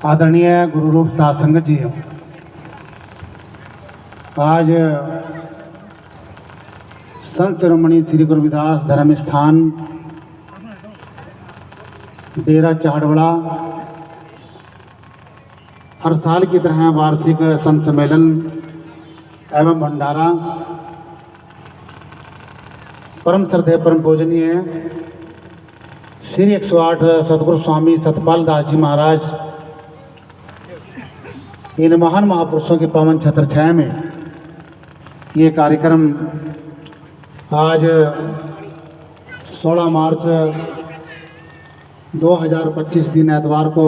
आदरणीय गुरु रूप साध संगत जी, आज संत शिरोमणि श्री गुरु रविदास धर्म स्थान डेरा चाहड़वड़ा हर साल की तरह वार्षिक संत सम्मेलन एवं भंडारा परम श्रद्धेय परम पूजनीय श्री 108 सतगुरु स्वामी सतपाल दास जी महाराज इन महान महापुरुषों के पावन छत्र छाया में ये कार्यक्रम आज 16 मार्च 2025 दिन एतवार को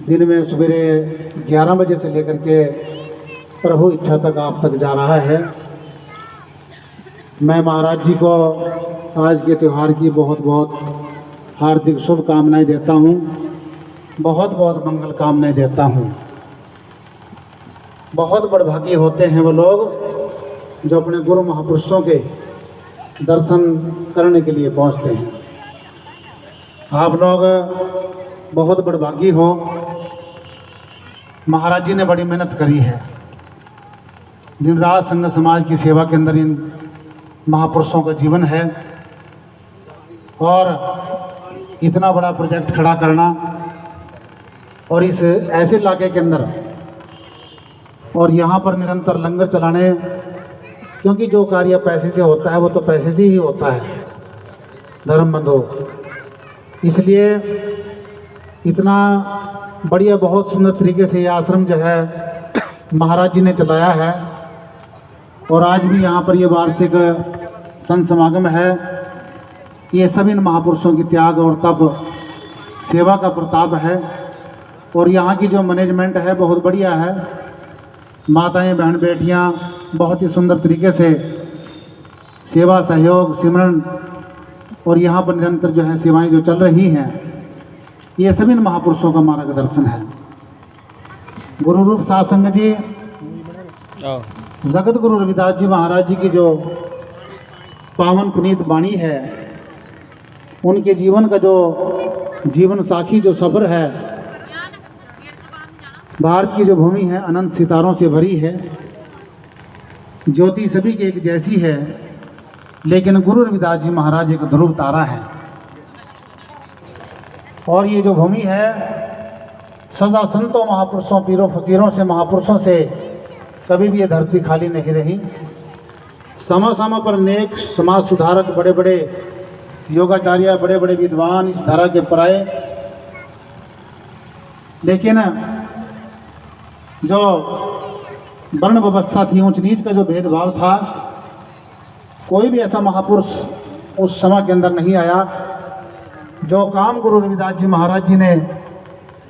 दिन में सवेरे 11 बजे से लेकर के प्रभु इच्छा तक आप तक जा रहा है। मैं महाराज जी को आज के त्यौहार की बहुत बहुत हार्दिक शुभकामनाएं देता हूं, बहुत बहुत मंगल कामनाएं देता हूं। बहुत बड़भागी होते हैं वो लोग जो अपने गुरु महापुरुषों के दर्शन करने के लिए पहुंचते हैं। आप लोग बहुत बड़भागी हो। महाराज जी ने बड़ी मेहनत करी है, दिन रात संघ समाज की सेवा के अंदर इन महापुरुषों का जीवन है और इतना बड़ा प्रोजेक्ट खड़ा करना और इस ऐसे इलाके के अंदर और यहाँ पर निरंतर लंगर चलाने, क्योंकि जो कार्य पैसे से होता है वो तो पैसे से ही होता है धर्म बंधु, इसलिए इतना बढ़िया बहुत सुंदर तरीके से ये आश्रम जो है महाराज जी ने चलाया है। और आज भी यहाँ पर ये वार्षिक संत समागम है। ये सभी महापुरुषों की त्याग और तप सेवा का प्रताप है और यहाँ की जो मैनेजमेंट है बहुत बढ़िया है। माताएं बहन बेटियाँ बहुत ही सुंदर तरीके से सेवा सहयोग सिमरन और यहाँ पर निरंतर जो है सेवाएं जो चल रही हैं, ये सभी महापुरुषों का मार्गदर्शन है। गुरु रूप साध संगत जी, जगत गुरु रविदास जी महाराज जी की जो पावन पुनीत वाणी है, उनके जीवन का जो जीवन साखी जो सफ़र है, भारत की जो भूमि है अनंत सितारों से भरी है, ज्योति सभी की एक जैसी है, लेकिन गुरु रविदास जी महाराज एक ध्रुव तारा है। और ये जो भूमि है सदा संतों महापुरुषों पीरों फकीरों से महापुरुषों से कभी भी ये धरती खाली नहीं रही। समय समय पर नेक समाज सुधारक बड़े बड़े योगाचार्य बड़े बड़े विद्वान इस धारा के पराए, लेकिन जो वर्ण व्यवस्था थी, ऊंच नीच का जो भेदभाव था, कोई भी ऐसा महापुरुष उस समय के अंदर नहीं आया जो काम गुरु रविदास जी महाराज जी ने,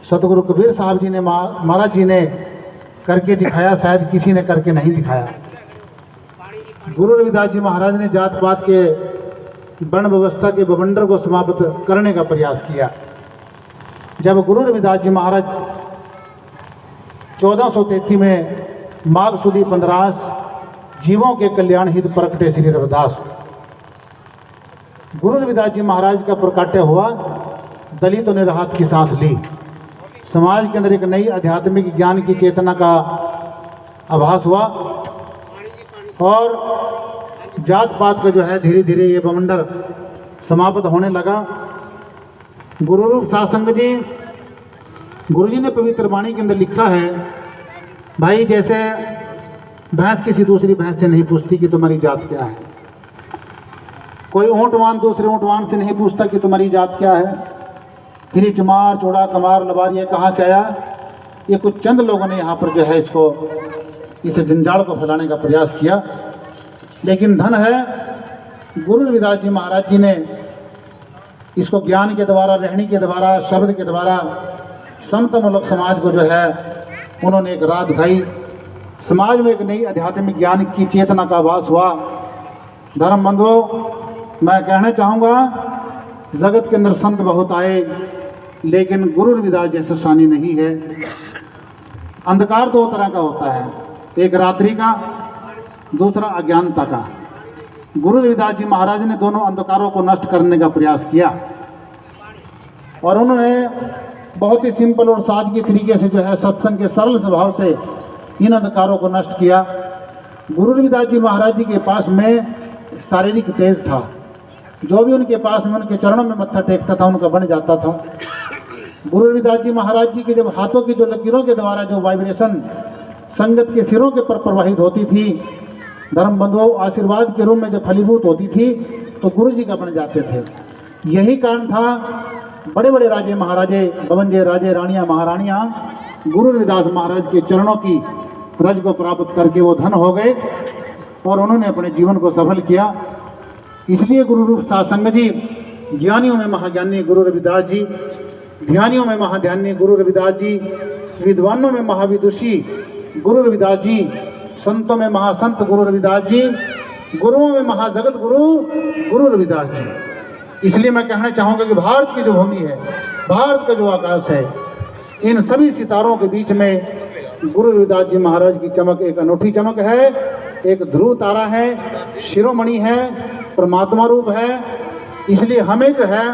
सतगुरु कबीर साहब जी ने, महाराज जी ने करके दिखाया, शायद किसी ने करके नहीं दिखाया। गुरु रविदास जी महाराज ने जात पात के वर्ण व्यवस्था के बवंडर को समाप्त करने का प्रयास किया। जब गुरु रविदास जी महाराज 1433 में माघ सुदी 15 जीवों के कल्याण हित प्रकटे श्री रविदास, गुरु रविदास जी महाराज का प्रकाट्य हुआ, दलितों ने राहत की सांस ली। समाज के अंदर एक नई आध्यात्मिक ज्ञान की चेतना का आभास हुआ और जात पात का जो है धीरे धीरे ये बवंडर समाप्त होने लगा। गुरु रूप साध संगत जी, गुरु जी ने पवित्र वाणी के अंदर लिखा है, भाई जैसे भैंस किसी दूसरी भैंस से नहीं पूछती कि तुम्हारी जात क्या है, कोई ऊँटवान दूसरे ऊँटवान से नहीं पूछता कि तुम्हारी जात क्या है, फिर चमार चौड़ा कमार लबार ये कहाँ से आया। ये कुछ चंद लोगों ने यहाँ पर जो है इसको इस जंजाल को फैलाने का प्रयास किया, लेकिन धन है गुरु रविदास जी महाराज जी ने इसको ज्ञान के द्वारा, रहनी के द्वारा, शब्द के द्वारा समतामूलक समाज को जो है उन्होंने एक राह दिखाई। समाज में एक नई आध्यात्मिक ज्ञान की चेतना का आभास हुआ। धर्म बंधुओं, मैं कहना चाहूँगा जगत के अंदर संत बहुत आए, लेकिन गुरु रविदास जैसा सानी नहीं है। अंधकार दो तरह का होता है, एक रात्रि का, दूसरा अज्ञानता का। गुरु रविदास जी महाराज ने दोनों अंधकारों को नष्ट करने का प्रयास किया और उन्होंने बहुत ही सिंपल और सादगी तरीके से जो है सत्संग के सरल स्वभाव से इन अंधकारों को नष्ट किया। गुरु रविदास जी महाराज जी के पास में शारीरिक तेज था, जो भी उनके पास में उनके चरणों में मत्था टेकता था उनका बन जाता था। गुरु रविदास जी महाराज जी के जब हाथों की जो लकीरों के द्वारा जो वाइब्रेशन संगत के सिरों के पर प्रवाहित होती थी, धर्म बंधुओं आशीर्वाद के रूप में जब फलीभूत होती थी तो गुरु जी का बन जाते थे। यही कारण था बड़े बड़े राजे महाराजे, बवंजे राजे रानियाँ महारानियाँ गुरु रविदास महाराज के चरणों की रज को प्राप्त करके वो धन हो गए और उन्होंने अपने जीवन को सफल किया। इसलिए गुरु रूप सत्संग जी, ज्ञानियों में महाज्ञानी गुरु रविदास जी, ध्यानियों में महाध्यानी गुरु रविदास जी, विद्वानों में महाविदुषी गुरु रविदास जी, संतों में महासंत गुरु रविदास जी, गुरुओं में महाजगत गुरु गुरु रविदास जी। इसलिए मैं कहना चाहूँगा कि भारत की जो भूमि है, भारत का जो आकाश है, इन सभी सितारों के बीच में गुरु रविदास जी महाराज की चमक एक अनूठी चमक है, एक ध्रुव तारा है, शिरोमणि है, परमात्मा रूप है। इसलिए हमें जो है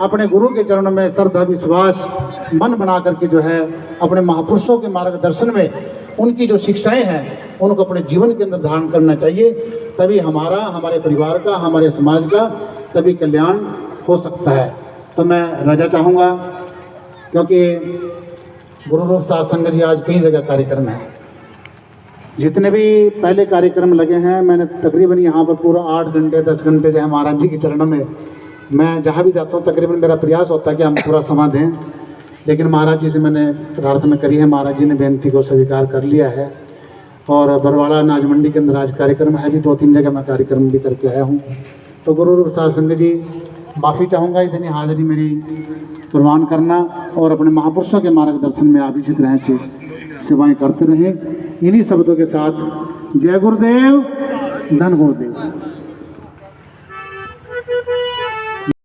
अपने गुरु के चरणों में श्रद्धा विश्वास मन बना करके जो है अपने महापुरुषों के मार्गदर्शन में उनकी जो शिक्षाएं हैं उनको अपने जीवन के अंदर धारण करना चाहिए। तभी हमारा, हमारे परिवार का, हमारे समाज का तभी कल्याण हो सकता है। तो मैं रजा चाहूँगा, क्योंकि गुरु रूप सत्संग जी आज कई जगह कार्यक्रम है। जितने भी पहले कार्यक्रम लगे हैं, मैंने तकरीबन यहाँ पर पूरा 8 घंटे 10 घंटे जो है महाराज जी के चरणों में मैं जहाँ भी जाता हूँ तकरीबन मेरा प्रयास होता है कि हम पूरा समय दें। लेकिन महाराज जी से मैंने प्रार्थना करी है, महाराज जी ने बेनती को स्वीकार कर लिया है। और बरवाड़ा अनाज मंडी के अंदर आज कार्यक्रम है, भी 2-3 जगह मैं कार्यक्रम भी करके आया हूँ। तो गुरु रूप सत्संग जी, माफ़ी चाहूँगा इतनी हाज़िरी मेरी प्रवान करना और अपने महापुरुषों के मार्गदर्शन में आप इसी तरह से सेवाएं करते रहें। इन्हीं शब्दों के साथ जय गुरुदेव, धन गुरुदेव।